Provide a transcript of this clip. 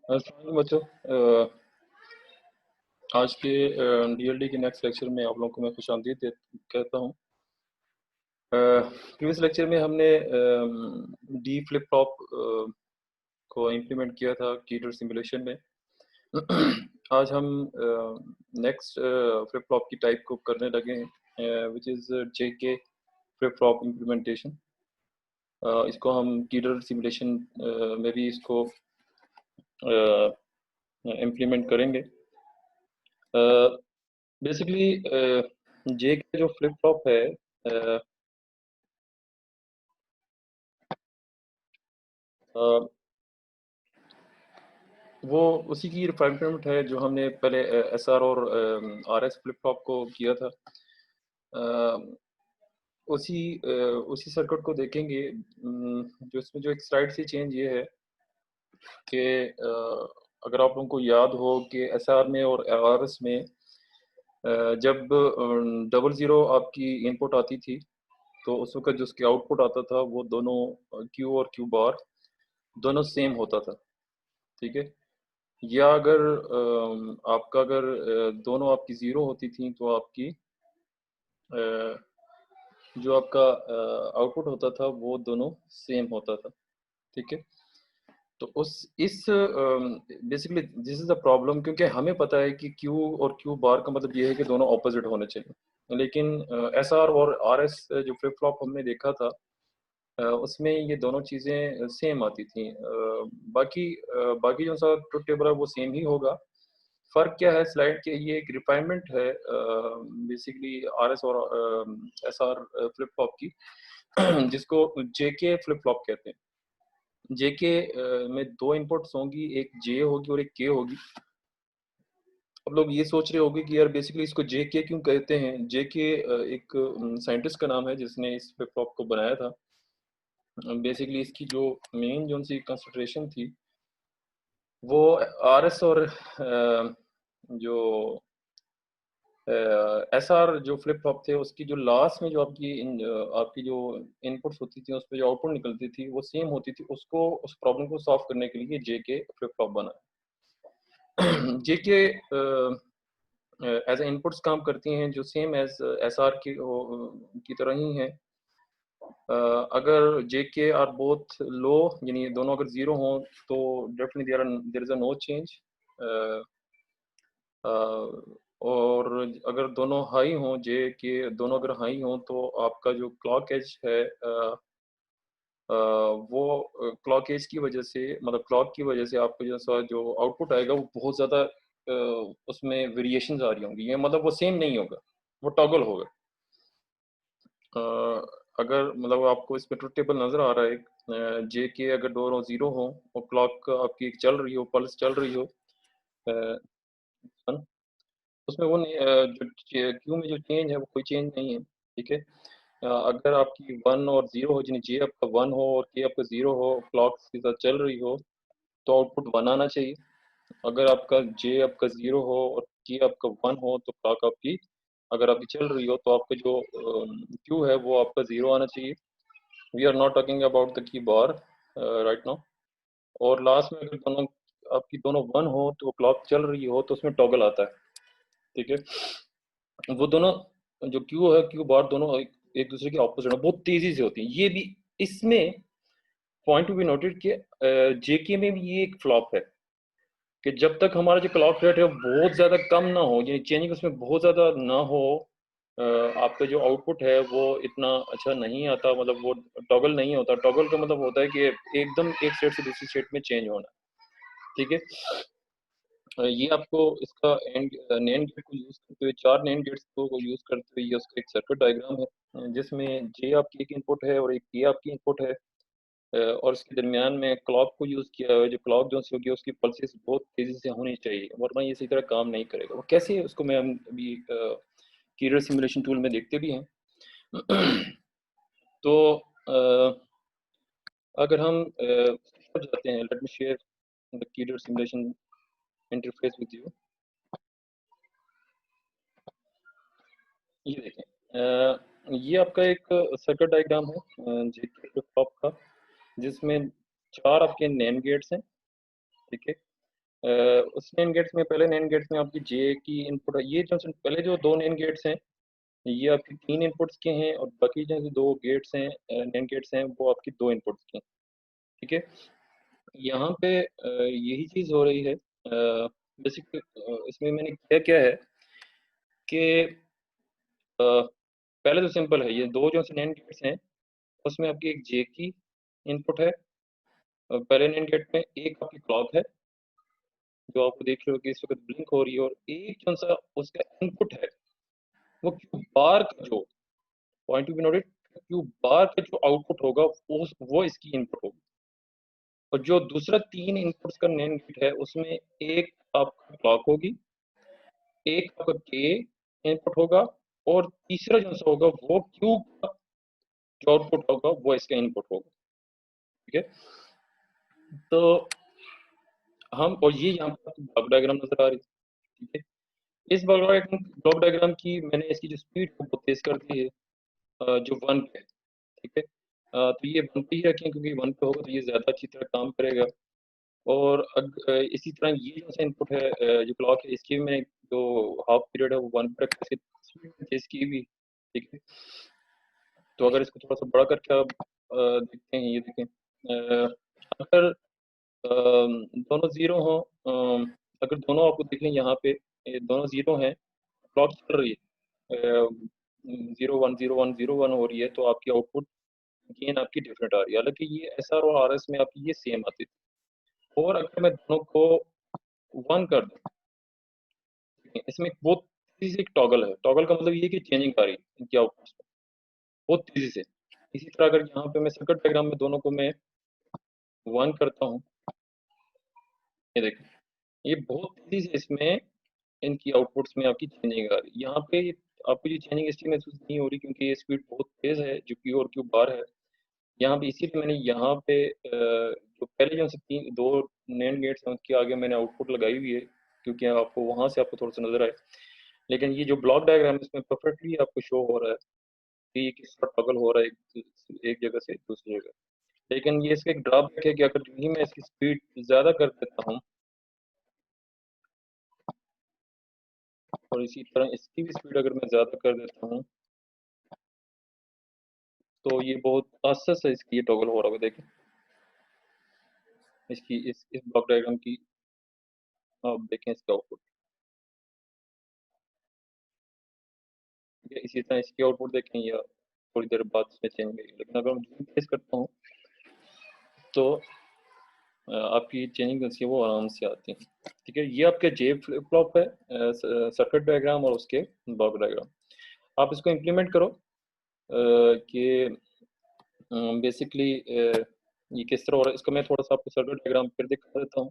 अस्सलाम वालेकुम बच्चों। आज के डीएलडी के नेक्स्ट लेक्चर में आप लोगों को मैं खुशामदीद कहता हूँ। प्रीवियस लेक्चर में हमने डी फ्लिप फ्लॉप को इम्प्लीमेंट किया था कीटर सिमुलेशन में। आज हम नेक्स्ट फ्लिप फ्लॉप की टाइप को करने लगे हैं, which is JK flip flop implementation. इसको हम कीटर सिमुलेशन में भी इसको इम्प्लीमेंट करेंगे। बेसिकली जे का जो फ्लिप फ्लॉप है, वो उसी की रिफाइनमेंट है जो हमने पहले एसआर और आरएस फ्लिप फ्लॉप को किया था। उसी सर्किट को देखेंगे। जो इसमें जो एक स्लाइड से चेंज ये है कि अगर आप लोगों को याद हो कि एसआर में और आरएस में जब 00 आपकी इनपुट आती थी तो उस वक्त जो उसकी आउटपुट आता था वो दोनों क्यू और क्यू बार दोनों सेम होता था। ठीक है। या अगर आपका अगर दोनों आपकी ज़ीरो होती थी तो आपकी जो आपका आउटपुट होता था वो दोनों सेम होता था। ठीक है। तो उस इस basically this is the problem, क्योंकि हमें पता है कि क्यू और क्यू बार का मतलब ये है कि दोनों ऑपोजिट होने चाहिए, लेकिन एस आर और आर एस जो फ्लिप फ्लॉप हमने देखा था उसमें ये दोनों चीज़ें सेम आती थी। बाकी जो सा ट्रुथ टेबल है वो सेम ही होगा। फ़र्क क्या है स्लाइड के, ये एक रिफाइनमेंट है बेसिकली आरएस और एसआर फ्लिप फ्लॉप की, जिसको जेके फ्लिप फ्लॉप कहते हैं। जेके में दो इनपुट्स होंगी, एक जे होगी और एक के होगी। अब लोग ये सोच रहे होंगे कि यार बेसिकली इसको जेके क्यों कहते हैं। जेके एक साइंटिस्ट का नाम है जिसने इस फ्लिप फ्लॉप को बनाया था। बेसिकली इसकी जो मेन जो सी कंसिडरेशन थी वो आरएस और जो एसआर जो फ्लिप फ्लॉप थे उसकी जो लास्ट में जो आपकी जो इनपुट्स होती थी उस पर जो आउटपुट निकलती थी वो सेम होती थी। उसको उस प्रॉब्लम को सॉल्व करने के लिए जेके फ्लिप फ्लॉप बना। जेके एज इनपुट्स काम करती हैं जो सेम एज एसआर की तरह ही हैं। अगर जेके आर बोथ लो, यानी दोनों अगर जीरो हों तो definitely there is a no change. और अगर दोनों हाई हों, जे के दोनों अगर हाई हों तो आपका जो क्लॉक एज है वो क्लॉक एज की वजह से, मतलब क्लॉक की वजह से आपको जैसा जो आउटपुट आएगा वो बहुत ज़्यादा उसमें वेरिएशंस आ रही होंगी। ये मतलब वो सेम नहीं होगा, वो टॉगल होगा। अगर मतलब आपको इस पे ट्रुथ टेबल नज़र आ रहा है, जे के अगर दोनों ज़ीरो हो और क्लॉक आपकी चल रही हो, पल्स चल रही हो, है ना, उसमें वो नहीं, जो क्यू में जो चेंज है वो कोई चेंज नहीं है। ठीक है। अगर आपकी वन और ज़ीरो हो, यानी जे आपका वन हो और के आपका ज़ीरो हो, क्लॉक के साथ चल रही हो तो आउटपुट वन आना चाहिए। अगर आपका जे आपका ज़ीरो हो और के आपका वन हो तो क्लॉक आपकी अगर आपकी चल रही हो तो आपका जो क्यू है वो आपका ज़ीरो आना चाहिए। We are not talking about the key bar right now. और लास्ट में अगर दोनों आपकी दोनों वन हो तो क्लॉक चल रही हो तो उसमें टॉगल आता है। ठीक है। वो दोनों जो क्यू है क्यू बार दोनों एक दूसरे के ऑपोजिट है, बहुत तेजी से होती है। ये भी इसमें पॉइंट टू बी नोटेड कि जेके में भी ये एक फ्लॉप है कि जब तक हमारा जो क्लॉक रेट है वो बहुत ज़्यादा कम ना हो, यानी चेंजिंग उसमें बहुत ज़्यादा ना हो, आपका जो आउटपुट है वो इतना अच्छा नहीं आता, मतलब वो टॉगल नहीं होता। टॉगल का मतलब होता है कि एकदम एक स्टेट से दूसरी स्टेट में चेंज होना। ठीक है। ये आपको इसका नैंड गेट को यूज़ करते हुए, चार नैंड गेट्स को यूज़ करते हुए ये उसका एक सर्किट डायग्राम है, जिसमें जे आपकी एक इनपुट है और एक के आपकी इनपुट है, और इसके दरमियान में क्लॉक को यूज़ किया है। जो क्लॉक जो सी होगी उसकी पल्सेस बहुत तेज़ी से होनी चाहिए वरना ये इसी तरह काम नहीं करेगा। वो कैसे, उसको मैं हम अभी कीरर सिमुलेशन टूल में देखते भी हैं। तो अगर हम जाते हैं, let me share the kirar simulation interface with you. ये देखें, ये आपका एक सर्किट डायग्राम है जेके फ्लिप फ्लॉप का, जिसमें चार आपके नैंड गेट्स हैं। ठीक है। उस नैंड गेट्स में, पहले नैंड गेट्स में आपकी जे की इनपुट है, ये जो पहले जो 2 नैंड गेट्स हैं ये आपकी 3 इनपुट्स के हैं, और बाकी जो 2 गेट्स हैं, नैंड गेट्स हैं, वो आपकी 2 इनपुट्स के हैं, ठीक है। यहाँ पे यही चीज़ हो रही है। बेसिक इसमें मैंने किया क्या है कि पहले तो सिंपल है, ये 2 जो नैंड गेट्स हैं उसमें आपकी एक जे की इनपुट है। पहले नैंड गेट में एक आपकी क्लॉक है जो आपको देख रहे हो कि इस वक्त ब्लिंक हो रही है, और एक जो सा उसका इनपुट है वो क्यू बार का जो point to be noted, Q bar का जो आउटपुट होगा वो इसकी इनपुट होगी। और जो दूसरा 3 इनपुट्स का नैंड गेट है उसमें एक आपका क्लॉक होगी, एक आपका के इनपुट होगा, और तीसरा जो सा होगा वो क्यू का जो आउटपुट होगा वो इसका इनपुट होगा, ठीक है। तो हम, और ये यहाँ पर ब्लॉक डायग्राम नजर आ रही है, ठीक है। इस ब्लॉक डायग्राम की मैंने इसकी जो स्पीड है वो तेज कर दी है, जो 1 पे है, ठीक है। तो ये 1 पे ही रखें, क्योंकि 1 पे होगा तो ये ज़्यादा अच्छी तरह काम करेगा। और इसी तरह ये जो सा इनपुट है, जो क्लॉक है, इसकी भी मैंने जो हाफ पीरियड है वो 1 पे रखा है, स्पीड तेज की भी, ठीक है। तो अगर इसको थोड़ा सा बड़ा करके आप देखते हैं, ये देखें, अगर दोनों ज़ीरो हों, अगर दोनों आपको देख लें यहाँ पे, ये दोनों ज़ीरो हैं, क्लॉक चल रही है, 0 1 0 1 0 1 हो रही है, तो आपकी आउटपुट गेन आपकी डिफरेंट आ रही है। हालांकि ये एसआर और आरएस में आपकी ये सेम आती थी। और अगर मैं दोनों को 1 कर दूं, इसमें बहुत तेजी से एक टॉगल है, टॉगल का मतलब ये है कि चेंजिंग आ रही है इनकी आउटपुट में बहुत तेजी से। इसी तरह अगर यहाँ पे मैं सर्किट डायग्राम में दोनों को मैं 1 करता हूँ, ये देखें, ये बहुत तेजी से इसमें इनकी आउटपुट्स में आपकी चेंजिंग आ रही है। यहाँ पे आपको ये चेंजिंग इसलिए महसूस नहीं हो रही क्योंकि ये स्पीड बहुत तेज है, जो क्यू और क्यू बार है यहाँ पे। इसीलिए मैंने यहाँ पे जो पहले जो तीन दो नैंड गेट्स हैं उसके आगे मैंने आउटपुट लगाई हुई है, क्योंकि आपको वहां से आपको थोड़ा सा नजर आए। लेकिन ये जो ब्लॉक डायग्राम है इसमें परफेक्टली आपको शो हो रहा है कि ये किस तरह टॉगल हो रहा है एक जगह से दूसरी जगह। लेकिन ये इसका एक ड्रॉबैक है कि अगर जो ही मैं इसकी स्पीड ज्यादा कर देता हूँ, और इसी तरह इसकी भी स्पीड अगर मैं ज्यादा कर देता हूँ, तो ये बहुत आस्ते से इसकी ये टॉगल हो रहा है, देखें इसकी इस ब्लॉक डायग्राम की आप देखें इसका आउटपुट, इसी तरह इसकी आउटपुट देखें, या थोड़ी देर बाद इसमें चेंज होगी। लेकिन अगर मैं जूम प्रेस करता हूँ तो आपकी चेंजिंग है वो आराम से आती है, ठीक है। ये आपके जे फ्लिप फ्लॉप है, सर्किट डायग्राम और उसके ब्लॉक डायग्राम। आप इसको इम्प्लीमेंट करो कि बेसिकली ये किस तरह हो रहा है। इसको मैं थोड़ा सा आपको सर्किट डायग्राम फिर दिखा देता हूँ।